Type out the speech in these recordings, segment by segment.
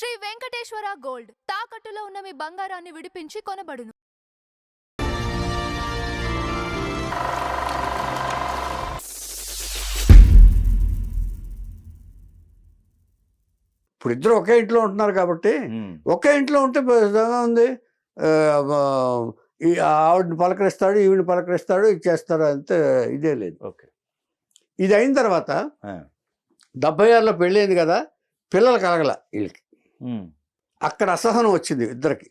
Shri Venkateswara gold తాకట్టులో ఉన్న మీ బంగారాన్ని విడిపించి కొనబడును. ఇప్పుడు ఇద్దరు ఒకే ఇంట్లో ఉంటున్నారు కాబట్టి ఒకే ఇంట్లో ఉంటే ఉంది. ఆవిడని పలకరిస్తాడు, ఈవిని పలకరిస్తాడు, ఇది చేస్తాడు, అంతే. ఇదే లేదు. ఓకే, ఇది అయిన తర్వాత 76లో పెళ్ళైంది కదా, పిల్లలు కలగల వీళ్ళకి. అక్కడ అసహనం వచ్చింది ఇద్దరికి.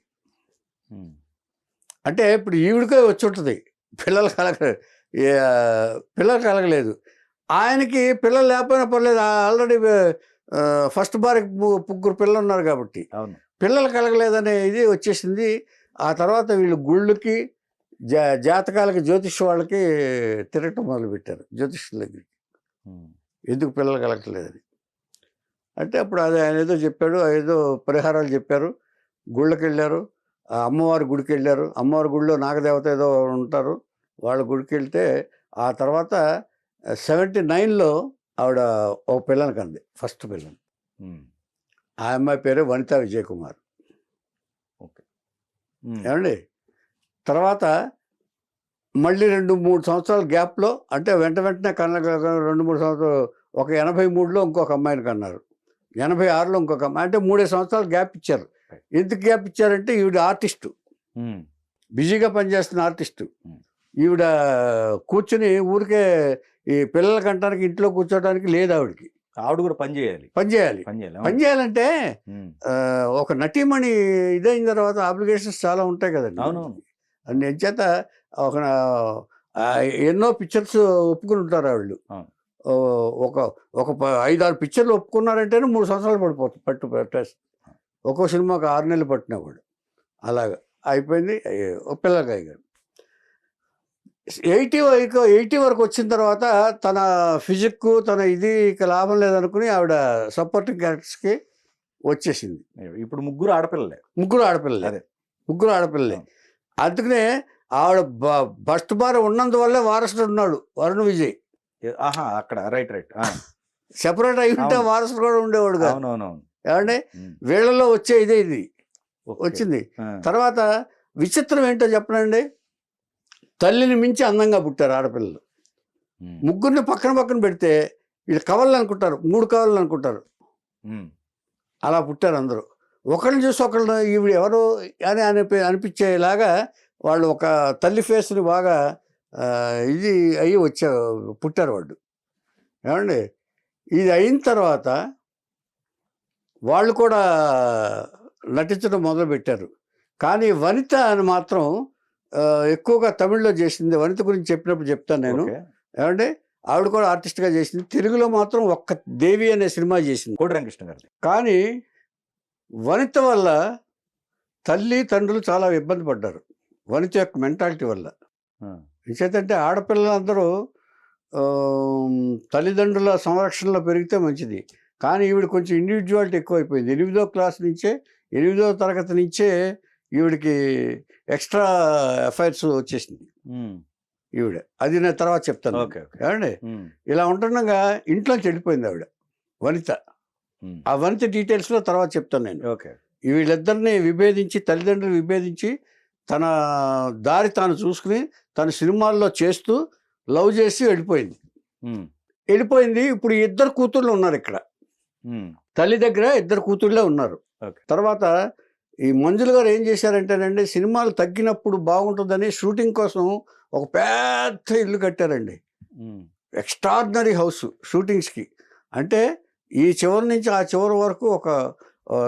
అంటే ఇప్పుడు ఈవిడికే వచ్చి ఉంటుంది, పిల్లలు కలగలేదు. ఆయనకి పిల్లలు లేకపోయినా పర్లేదు, ఆల్రెడీ ఫస్ట్ భార్యకి ముగ్గురు పిల్లలు ఉన్నారు కాబట్టి పిల్లలు కలగలేదనే ఇది వచ్చేసింది. ఆ తర్వాత వీళ్ళు గుళ్ళకి జాతకాలకి జ్యోతిష్ వాళ్ళకి తిరగటం మొదలుపెట్టారు, జ్యోతిష్యుల దగ్గరికి, ఎందుకు పిల్లలు కలగట్లేదని. అంటే అప్పుడు అది ఆయన ఏదో చెప్పాడు, ఏదో పరిహారాలు చెప్పారు. గుళ్ళకి వెళ్ళారు, అమ్మవారి గుడికి వెళ్ళారు. అమ్మవారి గుడిలో నాగదేవత ఏదో ఉంటారు, వాళ్ళ గుడికి వెళ్తే ఆ తర్వాత 79లో ఆవిడ ఒక పిల్లని కంది, ఫస్ట్ పిల్లని. ఆ అమ్మాయి పేరు వనితా విజయ్ కుమార్. ఓకే, ఏమండి. తర్వాత మళ్ళీ 2-3 సంవత్సరాల గ్యాప్లో, అంటే వెంటనే 2-3 సంవత్సరాలు, ఒక 83లో ఇంకొక అమ్మాయిని కన్నారు, 86లో ఇంకొక అమ్మాయి. అంటే 3 సంవత్సరాలు గ్యాప్ ఇచ్చారు. ఎందుకు గ్యాప్ ఇచ్చారంటే ఈవిడ ఆర్టిస్టు, బిజీగా పనిచేస్తున్న ఆర్టిస్టు. ఈవిడ కూర్చుని ఊరికే ఈ పిల్లల కంటానికి ఇంట్లో కూర్చోడానికి లేదు ఆవిడకి. ఆవిడ కూడా పని చేయాలంటే ఒక నటీమణి ఇదైన తర్వాత ఆబ్లిగేషన్స్ చాలా ఉంటాయి కదండి. అందుచేత చేత ఎన్నో పిక్చర్స్ ఒప్పుకుని ఉంటారు వాళ్ళు. ఒక 5-6 పిక్చర్లు ఒప్పుకున్నారంటేనే 3 సంవత్సరాలు పట్టేస్తుంది. ఒక్కో సినిమాకి 6 నెలలు పట్టినా కూడా. అలాగా అయిపోయింది. పిల్లలకి అయ్యారు. 80 వరకు వచ్చిన తర్వాత తన ఫిజిక్, తన ఇది ఇక లాభం లేదనుకుని ఆవిడ సపోర్టింగ్ క్యారెక్టర్స్కి వచ్చేసింది. ఇప్పుడు ముగ్గురు ఆడపిల్లలే. అందుకనే ఆవిడ ఫస్ట్ భార్య ఉన్నందువల్లే వారసుడు ఉన్నాడు వరుణ్ విజయ్. అక్కడ రైట్ సెపరేట్ అయి ఉంటే వారసుడు కూడా ఉండేవాడు కాదు. ఏమంటే వీళ్ళలో వచ్చే ఇది వచ్చింది. తర్వాత విచిత్రం ఏంటో చెప్పనండి, తల్లిని మించి అందంగా పుట్టారు ఆడపిల్లలు. ముగ్గురిని పక్కన పెడితే వీళ్ళు కవళ్ళు 3 కవళ్ళు అనుకుంటారు. అలా పుట్టారు అందరూ. ఒకరిని చూసి ఒకళ్ళు ఈవిడ ఎవరు అని అనిపించేలాగా వాళ్ళు ఒక తల్లి ఫేస్ని బాగా ఇది అయ్యి పుట్టారు వాళ్ళు. ఏమండి. ఇది అయిన తర్వాత వాళ్ళు కూడా నటించడం మొదలుపెట్టారు. కానీ వనిత అని మాత్రం ఎక్కువగా తమిళ్లో చేసింది. వనిత గురించి చెప్పినప్పుడు చెప్తాను నేను. ఏమంటే ఆవిడ కూడా ఆర్టిస్ట్గా చేసింది. తెలుగులో మాత్రం ఒక్క దేవి అనే సినిమా చేసింది, కోటిరంగకృష్ణ గారు. కానీ వనిత వల్ల తల్లి తండ్రులు చాలా ఇబ్బంది పడ్డారు, వనిత యొక్క మెంటాలిటీ వల్ల. ఇంకేంటంటే ఆడపిల్లలందరూ తల్లిదండ్రుల సంరక్షణలో పెరిగితే మంచిది. కానీ ఈవిడ కొంచెం ఇండివిజువాలిటీ ఎక్కువైపోయింది. 8వ క్లాస్ నుంచే, 8వ తరగతి నుంచే ఈవిడికి ఎక్స్ట్రా అఫైర్స్ వచ్చేసింది ఈవిడ. అది నేను తర్వాత చెప్తాను. ఏమండి. ఇలా ఉంటుండగా ఇంట్లోంచి వెళ్ళిపోయింది ఆవిడ వనిత. ఆ వనిత డీటెయిల్స్లో తర్వాత చెప్తాను నేను. వీళ్ళిద్దరిని తల్లిదండ్రులు విభేదించి తన దారి తాను చూసుకుని తన సినిమాల్లో చేస్తూ లవ్ చేసి వెళ్ళిపోయింది. ఇప్పుడు 2 కూతుళ్ళు ఉన్నారు ఇక్కడ. తల్లి దగ్గర 2 కూతుళ్ళే ఉన్నారు. తర్వాత ఈ మంజుల గారు ఏం చేశారంటేనండి, సినిమాలు తగ్గినప్పుడు బాగుంటుందని షూటింగ్ కోసం ఒక పెద్ద ఇల్లు కట్టారండి, ఎక్స్ట్రాడినరీ హౌస్ షూటింగ్స్కి. అంటే ఈ చివరి నుంచి ఆ చివరి వరకు ఒక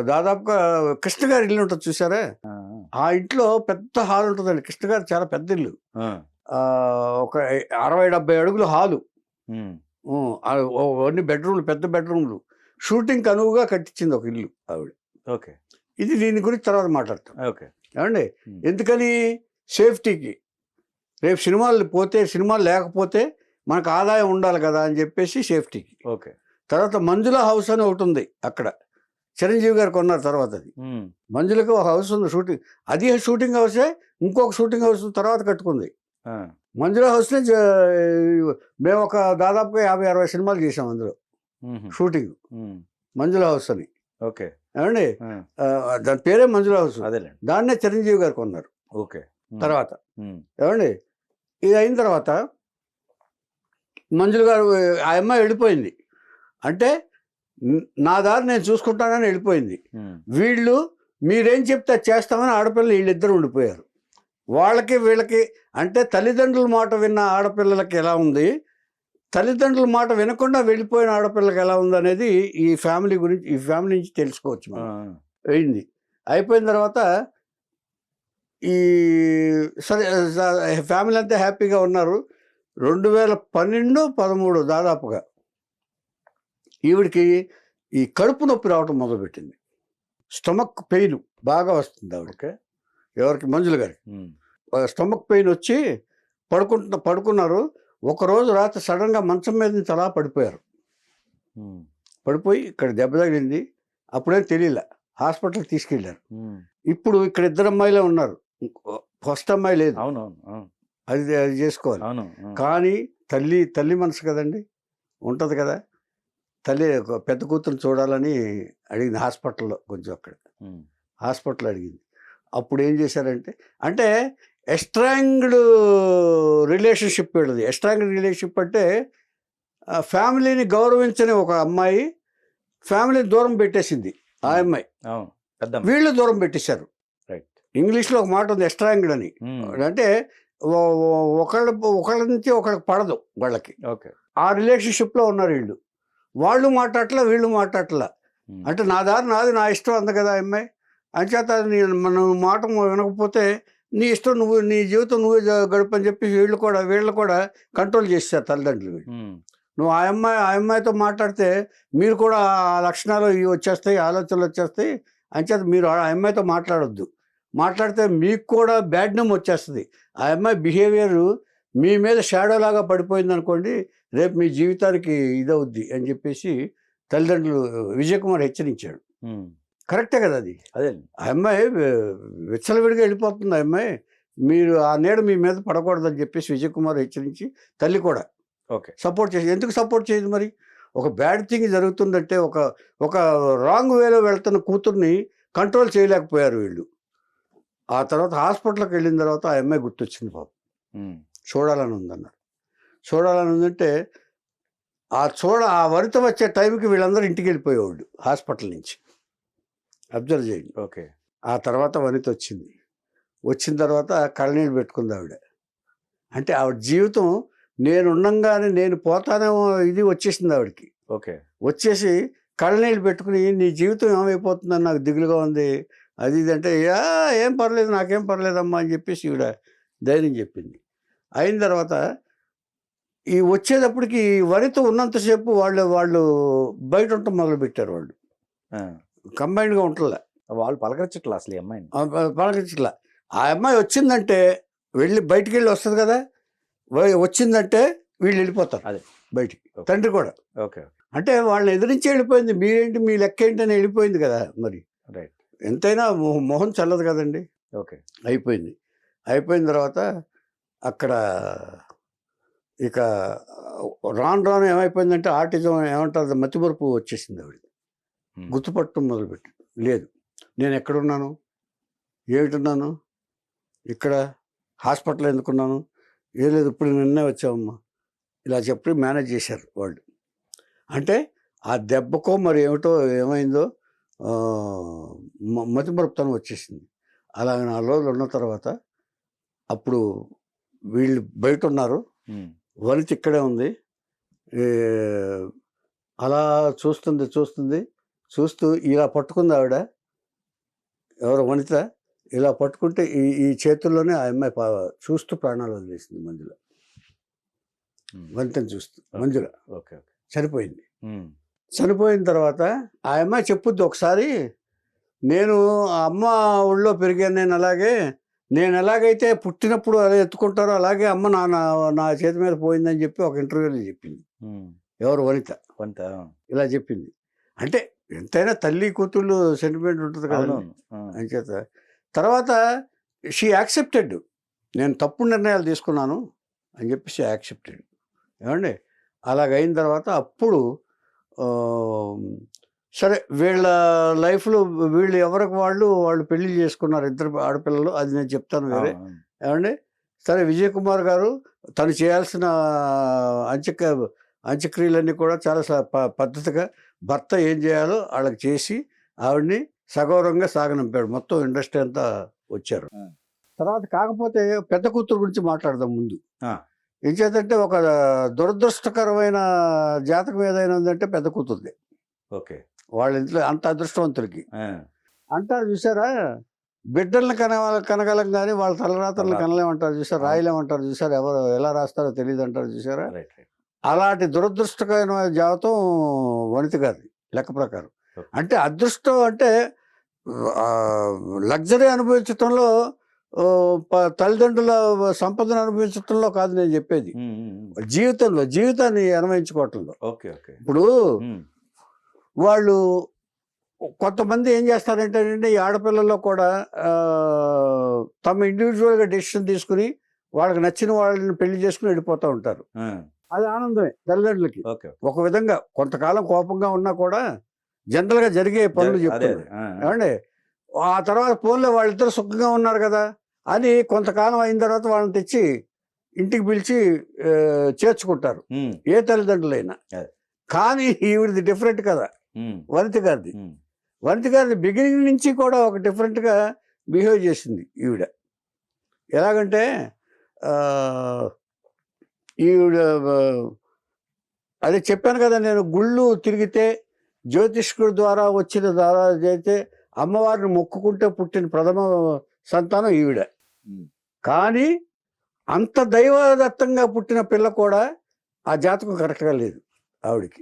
దాదాపుగా కృష్ణ గారి ఇల్లు ఉంటుంది చూసారా, ఆ ఇంట్లో పెద్ద హాల్ ఉంటుందండి. కృష్ణ గారు చాలా పెద్ద ఇల్లు, ఒక 60-70 అడుగుల హాలు, అన్ని బెడ్రూమ్లు, పెద్ద బెడ్రూమ్లు. షూటింగ్కి అనువుగా కట్టించింది ఒక ఇల్లు ఆవిడ. ఇది దీని గురించి తర్వాత మాట్లాడతాం. ఏమండి. ఎందుకని? సేఫ్టీకి. రేపు సినిమాలు లేకపోతే మనకు ఆదాయం ఉండాలి కదా అని చెప్పేసి సేఫ్టీకి. తర్వాత మంజుల హౌస్ అని ఒకటి ఉంది అక్కడ, చిరంజీవి గారు కొన్నారు తర్వాత. అది మంజులకు ఒక హౌస్ ఉంది షూటింగ్, అది షూటింగ్ హౌసే. ఇంకొక షూటింగ్ హౌస్ తర్వాత కట్టుకుంది. మంజుల హౌస్ని మేము ఒక దాదాపుగా 50-60 సినిమాలు చేసాం అందులో షూటింగ్, మంజుల హౌస్ అని. ఏమండి ఆ, దాని పేరే మంజుల హౌస్. అదేలేండి. దాన్నే చిరంజీవి గారు కొన్నారు ఓకే. తర్వాత. ఏమండి ఇది అయిన తర్వాత మంజుల గారు ఆ అమ్మాయి వెళ్ళిపోయింది. అంటే నా దారి నేను చూసుకుంటానని వెళ్ళిపోయింది. వీళ్ళు మీరేం చెప్తే అది చేస్తామని ఆడపిల్లలు వీళ్ళిద్దరు ఉండిపోయారు. వాళ్ళకి వీళ్ళకి అంటే తల్లిదండ్రుల మాట విన్న ఆడపిల్లలకి ఎలా ఉంది, తల్లిదండ్రుల మాట వినకుండా వెళ్ళిపోయిన ఆడపిల్లకి ఎలా ఉంది అనేది ఈ ఫ్యామిలీ గురించి, ఈ ఫ్యామిలీ నుంచి తెలుసుకోవచ్చు మనం. అయింది. అయిపోయిన తర్వాత ఈ సరే ఫ్యామిలీ అంతా హ్యాపీగా ఉన్నారు. 2012, 13 దాదాపుగా ఈవిడికి ఈ కడుపు నొప్పి రావటం మొదలుపెట్టింది. స్టమక్ పెయిన్ బాగా వస్తుంది ఆవిడకి. ఎవరికి? మంజుల గారికి స్టమక్ పెయిన్ వచ్చి పడుకున్నారు. ఒకరోజు రాత్రి సడన్గా మంచం మీద నుంచి అలా పడిపోయారు. పడిపోయి ఇక్కడ దెబ్బ తగిలింది. అప్పుడేం తెలియలే. హాస్పిటల్కి తీసుకెళ్ళారు. ఇప్పుడు ఇక్కడ 2 అమ్మాయిలే ఉన్నారు. ఫస్ట్ అమ్మాయి లేదు. అది చేసుకోవాలి. కానీ తల్లి మనసు కదండి, ఉంటుంది కదా. తల్లి పెద్ద కూతురు చూడాలని అడిగింది హాస్పిటల్లో. కొంచెం అక్కడ హాస్పిటల్ అడిగింది. అప్పుడు ఏం చేశారంటే, అంటే ఎస్ట్రాంగ్డ్ రిలేషన్షిప్ వీళ్ళది. ఎస్ట్రాంగ్డ్ రిలేషన్షిప్ అంటే ఫ్యామిలీని గౌరవించని ఒక అమ్మాయి ఫ్యామిలీని దూరం పెట్టేసింది. ఆ అమ్మాయి వీళ్ళు దూరం పెట్టేశారు. ఇంగ్లీష్లో ఒక మాట ఉంది, ఎస్ట్రాంగ్డ్ అని. అంటే ఒకళ్ళ నుంచి ఒకళ్ళకి పడదు వాళ్ళకి. ఆ రిలేషన్షిప్లో ఉన్నారు వీళ్ళు. వాళ్ళు మాట్లాడట్లా, వీళ్ళు మాట్లాడట్లా. అంటే నా దారి నాది, నా ఇష్టం అంది కదా అమ్మాయి. అంచేత మనం మాట వినకపోతే నీ ఇష్టం, నువ్వు నీ జీవితం నువ్వే గడుపని చెప్పి వీళ్ళు కూడా కంట్రోల్ చేస్తారు తల్లిదండ్రులు. నువ్వు ఆ అమ్మాయితో మాట్లాడితే మీరు కూడా ఆ లక్షణాలు ఇవి వచ్చేస్తాయి, ఆలోచనలు వచ్చేస్తాయి. అంచేత మీరు ఆ అమ్మాయితో మాట్లాడొద్దు. మాట్లాడితే మీకు కూడా బ్యాడ్ నేమ్ వచ్చేస్తుంది. ఆ అమ్మాయి బిహేవియర్ మీ మీద షాడో లాగా పడిపోయింది అనుకోండి, రేపు మీ జీవితానికి ఇదవుద్ది అని చెప్పేసి తల్లిదండ్రులు విజయకుమార్ హెచ్చరించాడు. కరెక్టే కదా అది. అదే ఆ అమ్మాయి విచ్చలవిడిగా వెళ్ళిపోతుంది. ఆ అమ్మాయి మీరు ఆ నీడ మీ మీద పడకూడదని చెప్పేసి విజయకుమార్ హెచ్చరించి తల్లి కూడా సపోర్ట్ చేసి. ఎందుకు సపోర్ట్ చేయదు మరి? ఒక బ్యాడ్ థింగ్ జరుగుతుందంటే ఒక రాంగ్ వేలో వెళ్తున్న కూతుర్ని కంట్రోల్ చేయలేకపోయారు వీళ్ళు. ఆ తర్వాత హాస్పిటల్కి వెళ్ళిన తర్వాత ఆ అమ్మాయి గుర్తొచ్చింది. బాబు చూడాలని ఉందన్నారు. చూడాలని ఉందంటే ఆ వనిత వచ్చే టైంకి వీళ్ళందరూ ఇంటికి వెళ్ళిపోయేవాళ్ళు హాస్పిటల్ నుంచి. అబ్జర్వ్ చేయండి. ఆ తర్వాత వనిత వచ్చింది. వచ్చిన తర్వాత కళ్ళనీళ్ళు పెట్టుకుంది ఆవిడ. అంటే ఆవిడ జీవితం నేను ఉండంగానే నేను పోతానేమో ఇది వచ్చేసింది ఆవిడకి. వచ్చేసి కళ్ళనీళ్ళు పెట్టుకుని నీ జీవితం ఏమైపోతుందని నాకు దిగులుగా ఉంది, అది ఇది అంటే, ఏం పర్లేదు, నాకేం పర్లేదమ్మా అని చెప్పేసి ఈవిడ ధైర్యం చెప్పింది. అయిన తర్వాత ఈ వచ్చేటప్పటికి వనిత ఉన్నంతసేపు వాళ్ళు బయట ఉండటం మొదలుపెట్టారు. వాళ్ళు కంబైన్డ్గా ఉంటలే, వాళ్ళు పలకరించట్లా అసలు. ఈ అమ్మాయిని పలకరించట్లా. ఆ అమ్మాయి వచ్చిందంటే వెళ్ళి బయటికి వెళ్ళి వస్తుంది కదా, వచ్చిందంటే వీళ్ళు వెళ్ళిపోతారు అదే బయటికి. తండ్రి కూడా అంటే వాళ్ళని ఎదిరించి వెళ్ళిపోయింది. మీరేంటి, మీ లెక్క ఏంటి అని వెళ్ళిపోయింది కదా. మరి ఎంతైనా మొహం చల్లదు కదండి. అయిపోయింది. అయిపోయిన తర్వాత అక్కడ ఇక రాను ఏమైపోయిందంటే ఆర్టిజం ఏమంటారు, మతిమరుపు వచ్చేసింది ఆవిడ. గుర్తుపట్టడం మొదలుపెట్టి, లేదు నేను ఎక్కడున్నాను, ఏమిటున్నాను, ఇక్కడ హాస్పిటల్ ఎందుకున్నాను, ఏం లేదు ఇప్పుడు నిన్నే వచ్చామమ్మా, ఇలా చెప్పి మేనేజ్ చేశారు వాళ్ళు. అంటే ఆ దెబ్బకో మరి ఏమైందో మతిమరుపుతనం వచ్చేసింది. అలా 4 రోజులు ఉన్న తర్వాత అప్పుడు వీళ్ళు బయట ఉన్నారు, వనిత ఇక్కడే ఉంది. అలా చూస్తూ ఇలా పట్టుకుంది ఆవిడ. ఎవరో వనిత ఇలా పట్టుకుంటే ఈ చేతుల్లోనే ఆ అమ్మాయి చూస్తూ ప్రాణాలు వదిలేసింది. మంజుల వనితను చూస్తూ మంజుల చనిపోయింది. చనిపోయిన తర్వాత ఆ అమ్మాయి చెప్పుద్ది ఒకసారి, నేను అమ్మ ఒళ్ళో పెరిగాను, నేను ఎలాగైతే పుట్టినప్పుడు అలా ఎత్తుకుంటారో అలాగే అమ్మ నా చేతి మీద పోయిందని చెప్పి ఒక ఇంటర్వ్యూలో చెప్పింది. ఎవరు? వనిత ఇలా చెప్పింది. అంటే ఎంతైనా తల్లి కూతుళ్ళు సెంటిమెంట్ ఉంటుంది కదా అని చేత. తర్వాత షీ యాక్సెప్టెడ్, నేను తప్పుడు నిర్ణయాలు తీసుకున్నాను అని చెప్పి షీ యాక్సెప్టెడ్. ఏమండి అలాగైన తర్వాత అప్పుడు సరే వీళ్ళ లైఫ్లో వీళ్ళు ఎవరికి వాళ్ళు పెళ్లి చేసుకున్నారు, ఇద్దరు ఆడపిల్లలు. అది నేను చెప్తాను వేరే. ఏమండి, సరే విజయ్ కుమార్ గారు తను చేయాల్సిన అంత్యక్రియలన్నీ కూడా చాలా పద్ధతిగా భర్త ఏం చేయాలో వాళ్ళకి చేసి ఆవిడ్ని సగౌరవంగా సాగనంపాడు. మొత్తం ఇండస్ట్రీ అంతా వచ్చారు. తర్వాత కాకపోతే పెద్ద కూతురు గురించి మాట్లాడదాం ముందు. ఏం చేద్దంటే ఒక దురదృష్టకరమైన జాతకం ఏదైనా ఉందంటే పెద్ద కూతురుది. ఓకే. వాళ్ళ ఇంట్లో అంత అదృష్టవంతులకి అంటారు చూసారా, బిడ్డల్ని కనగలం కానీ వాళ్ళ తలరాతలను కనలేమంటారు చూసారు, రాయలేమంటారు చూసారు, ఎవరు ఎలా రాస్తారో తెలియదు అంటారు చూసారా. అలాంటి దురదృష్టకరమైన జాతకం వనిత గారిది లెక్క ప్రకారం. అంటే అదృష్టం అంటే లగ్జరీ అనుభవించటంలో, తల్లిదండ్రుల సంపదను అనుభవించటంలో కాదు నేను చెప్పేది, జీవితాన్ని అనుభవించుకోవటంలో. ఇప్పుడు వాళ్ళు కొంతమంది ఏం చేస్తారంటే ఈ ఆడపిల్లల్లో కూడా తమ ఇండివిజువల్గా డెసిషన్ తీసుకుని వాళ్ళకి నచ్చిన వాళ్ళని పెళ్లి చేసుకుని వెళ్ళిపోతూ ఉంటారు. అది ఆనందమే తల్లిదండ్రులకి. ఒక విధంగా కొంతకాలం కోపంగా ఉన్నా కూడా జనరల్గా జరిగే పనులు చెప్తారు. ఏమండి, ఆ తర్వాత ఫోన్లో వాళ్ళిద్దరు సుఖంగా ఉన్నారు కదా అని కొంతకాలం అయిన తర్వాత వాళ్ళని తెచ్చి ఇంటికి పిలిచి చేర్చుకుంటారు ఏ తల్లిదండ్రులైనా. కానీ ఈవిడిది డిఫరెంట్ కదా వనిత గారిది. వనిత గారిది బిగినింగ్ నుంచి కూడా ఒక డిఫరెంట్గా బిహేవ్ చేసింది ఈవిడ. ఎలాగంటే ఈవిడ అదే చెప్పాను కదా నేను, గుళ్ళు తిరిగితే జ్యోతిష్కుడి ద్వారా వచ్చిన ద్వారా అయితే అమ్మవారిని మొక్కుకుంటే పుట్టిన ప్రథమ సంతానం ఈవిడ. కానీ అంత దైవదత్తంగా పుట్టిన పిల్ల కూడా ఆ జాతకం కరెక్ట్గా లేదు ఆవిడికి.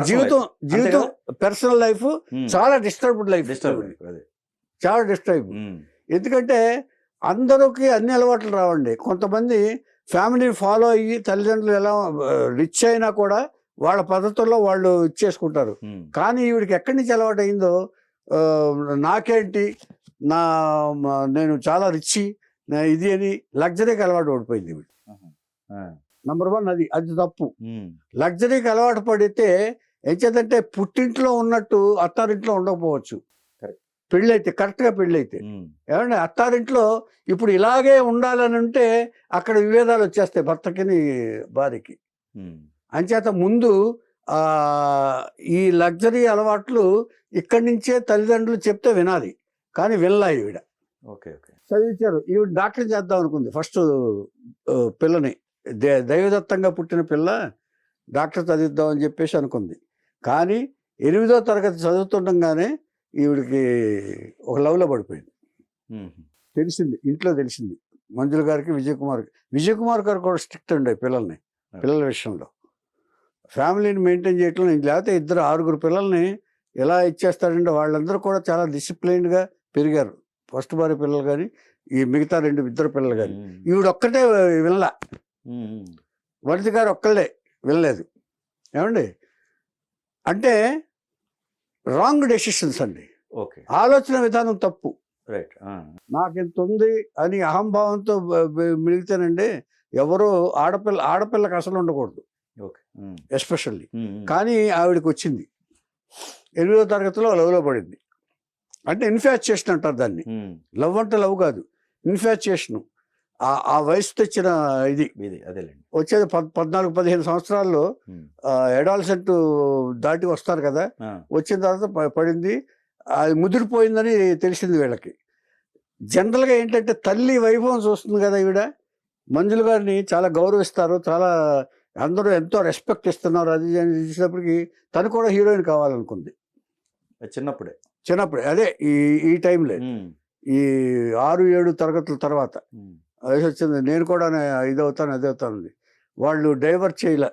జీవితం పర్సనల్ లైఫ్ చాలా డిస్టర్బ్డ్ లైఫ్, చాలా డిస్టర్బ్. ఎందుకంటే అందరికి అన్ని అలవాట్లు రావండి. కొంతమంది ఫ్యామిలీని ఫాలో అయ్యి తల్లిదండ్రులు ఎలా రిచ్ అయినా కూడా వాళ్ళ పద్ధతుల్లో వాళ్ళు ఇచ్చేసుకుంటారు. కానీ ఈవిడికి ఎక్కడి నుంచి అలవాటు అయిందో, నాకేంటి నేను చాలా రిచ్ ఇది అని లగ్జరీకి అలవాటు పడిపోయింది ఈవిడ. నంబర్ 1 అది తప్పు. లగ్జరీకి అలవాటు పడితే ఏం చేద్దంటే పుట్టింట్లో ఉన్నట్టు అత్తారింట్లో ఉండకపోవచ్చు. పెళ్ళైతే కరెక్ట్గా పెళ్ళైతే ఏమంటే అత్తారింట్లో ఇప్పుడు ఇలాగే ఉండాలని ఉంటే అక్కడ విభేదాలు వచ్చేస్తాయి భర్తకిని భార్యకి. అంచేత ముందు ఈ లగ్జరీ అలవాట్లు ఇక్కడి నుంచే తల్లిదండ్రులు చెప్తే వినాలి, కానీ వినలా ఈవిడ. చదివించారు. ఈవిడ డాక్టర్ చేద్దాం అనుకుంది ఫస్ట్ పిల్లని, దైవదత్తంగా పుట్టిన పిల్ల డాక్టర్ చదివిద్దామని చెప్పేసి అనుకుంది. కానీ 8వ తరగతి చదువుతుండగానే ఈవిడికి ఒక లవ్లో పడిపోయింది. తెలిసింది, ఇంట్లో తెలిసింది మంజుల గారికి విజయ్ కుమార్ గారు కూడా స్ట్రిక్ట్ ఉండే పిల్లల విషయంలో. ఫ్యామిలీని మెయింటైన్ చేయటం, లేకపోతే 6 పిల్లల్ని ఎలా ఇచ్చేస్తాడంటే వాళ్ళందరూ కూడా చాలా డిసిప్లైన్డ్గా పెరిగారు. ఫస్ట్ భార్య పిల్లలు కానీ ఈ మిగతా 2 పిల్లలు కానీ. ఈవిడ ఒక్కటే వినలా, వనిత గారు ఒక్కళ్ళే వినలేదు. ఏమండి, అంటే రాంగ్ డెసిషన్స్ అండి. ఆలోచన విధానం తప్పు. నాకెంత ఉంది అని అహంభావంతో మిగిలితేనండి ఎవరో ఆడపిల్లకి అసలు ఉండకూడదు ఎస్పెషల్లీ. కానీ ఆవిడకి వచ్చింది 8వ తరగతిలో లవ్లో పడింది. అంటే ఇన్ఫాచ్యుయేషన్ అంటారు దాన్ని. లవ్ అంటే లవ్ కాదు, ఇన్ఫాచ్యుయేషన్. ఆ వయసు తెచ్చిన ఇది వచ్చేది 14-15 సంవత్సరాల్లో అడాలసెంట్ దాటి వస్తారు కదా, వచ్చిన తర్వాత పడింది. అది ముదిరిపోయిందని తెలిసింది వీళ్ళకి. జనరల్గా ఏంటంటే తల్లి వైభవం చూస్తుంది కదా ఈవిడ. మంజుల గారిని చాలా గౌరవిస్తారు, చాలా అందరూ ఎంతో రెస్పెక్ట్ ఇస్తున్నారు. అది చూసినప్పటికీ తను కూడా హీరోయిన్ కావాలనుకుంది చిన్నప్పుడే. అదే ఈ టైంలో ఈ 6-7 తరగతుల తర్వాత వయసు వచ్చింది. నేను కూడా ఇది అవుతాను. వాళ్ళు డైవర్ట్ చేయలే.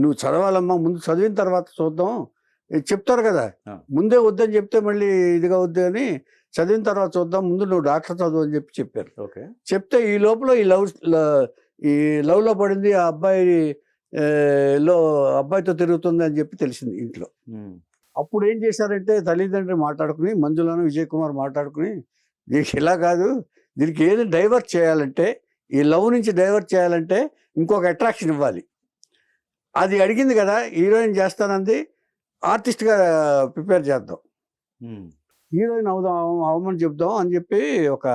నువ్వు చదవాలమ్మా, ముందు చదివిన తర్వాత చూద్దాం చెప్తారు కదా. ముందే వద్దని చెప్తే మళ్ళీ ఇదిగా వద్దు అని, చదివిన తర్వాత చూద్దాం, ముందు నువ్వు డాక్టర్ చదువు అని చెప్పారు. చెప్తే ఈ లోపల ఈ లవ్లో పడింది. ఆ అబ్బాయితో తిరుగుతుంది అని చెప్పి తెలిసింది ఇంట్లో. అప్పుడు ఏం చేశారంటే తల్లిదండ్రులు మాట్లాడుకుని, మంజులను విజయ్ కుమార్ మాట్లాడుకుని, దీనికి ఇలా కాదు, దీనికి ఏది డైవర్ట్ చేయాలంటే, ఈ లవ్ నుంచి డైవర్ట్ చేయాలంటే ఇంకొక అట్రాక్షన్ ఇవ్వాలి. అది అడిగింది కదా, హీరోయిన్ చేస్తానంది, ఆర్టిస్ట్గా ప్రిపేర్ చేద్దాం, హీరోయిన్ అవుదాం అవ్వమని చెప్దాం అని చెప్పి ఒక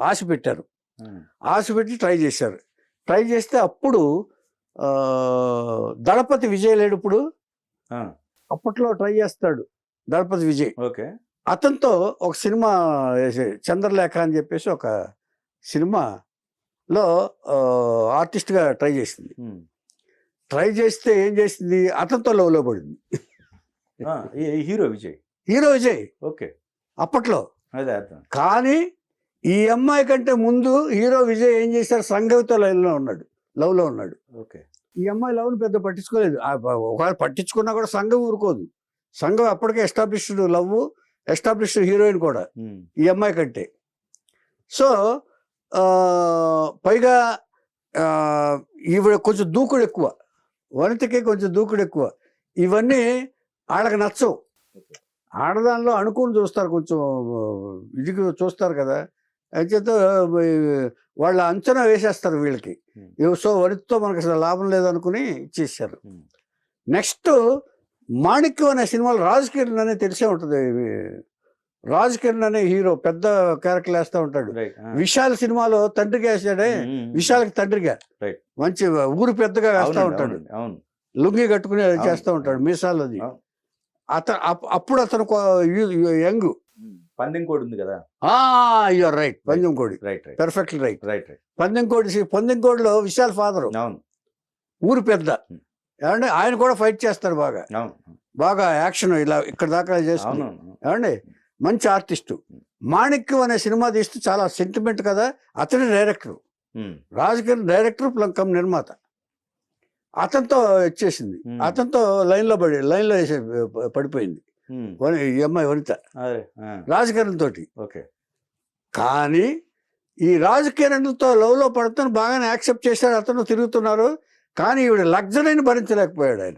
ఆశ పెట్టారు. ఆశ పెట్టి ట్రై చేశారు. ట్రై చేస్తే అప్పుడు దళపతి విజయ్ లేడు ఇప్పుడు, అప్పట్లో ట్రై చేస్తాడు దళపతి విజయ్. ఓకే. అతనితో ఒక సినిమా చంద్రలేఖ అని చెప్పేసి ఒక సినిమాలో ఆర్టిస్ట్గా ట్రై చేసింది. ట్రై చేస్తే ఏం చేసింది, అతనితో లవ్లో పడింది. Hero Vijay. Hero Vijay okay. అప్పట్లో. అదే అర్థం. కానీ ఈ అమ్మాయి కంటే ముందు హీరో విజయ్ ఏం చేశారు, సంఘవితో లవ్లో ఉన్నాడు. ఓకే. ఈ అమ్మాయి లవ్ని పెద్ద పట్టించుకోలేదు. ఒకవేళ పట్టించుకున్నా కూడా సంఘం ఊరుకోదు. సంఘం అప్పటికే ఎస్టాబ్లిష్డ్ లవ్, ఎస్టాబ్లిష్డ్ హీరోయిన్ కూడా ఈ అమ్మాయి కంటే. సో పైగా ఈవిడ కొంచెం దూకుడు ఎక్కువ, వనితకి కొంచెం దూకుడు ఎక్కువ. ఇవన్నీ వాళ్ళకి నచ్చవు. ఆడదానిలో అనుకుని చూస్తారు, కొంచెం ఇది చూస్తారు కదా. అయితే వాళ్ళ అంచనా వేసేస్తారు వీళ్ళకి. సో వనితతో మనకు అసలు లాభం లేదనుకుని ఇచ్చేసారు. నెక్స్ట్ మాణిక్యం అనే సినిమాలో రాజ్ కిరణ్ అనే తెలిసే ఉంటుంది. రాజ్ కిరణ్ అనే హీరో పెద్ద క్యారెక్టర్ వేస్తూ ఉంటాడు. విశాల్ సినిమాలో తండ్రిగా వేసాడే, విశాల్కి తండ్రిగా మంచి ఊరు పెద్దగా వేస్తూ ఉంటాడు. లుంగి కట్టుకుని చేస్తూ ఉంటాడు, మీసాలది. అప్పుడు అతను యంగ్. పందెంకోడి ఉంది కదా. You're right, Pandem Kodi. Perfect right. పందెంకోడిలో విశాల్ ఫాదరు, ఊరు పెద్ద. ఏమండి ఆయన కూడా ఫైట్ చేస్తారు బాగా యాక్షన్ ఇలా ఇక్కడ దాకా చేస్తుంది. ఏమండి మంచి ఆర్టిస్టు. మాణిక్యం అనే సినిమా తీస్తూ చాలా సెంటిమెంట్ కదా. అతని డైరెక్టర్, రాజకీయ డైరెక్టర్ కమ్ నిర్మాత. అతనితో వచ్చేసింది, అతనితో లైన్లో పడిపోయింది ఈ అమ్మాయి వనిత రాజకిరణ్ తోటి. కానీ ఈ రాజకిరణ్తో లవ్లో పడుతున్న బాగానే యాక్సెప్ట్ చేశాడు, అతను తిరుగుతున్నారు. కానీ ఈవిడ లగ్జరీని భరించలేకపోయాడు ఆయన.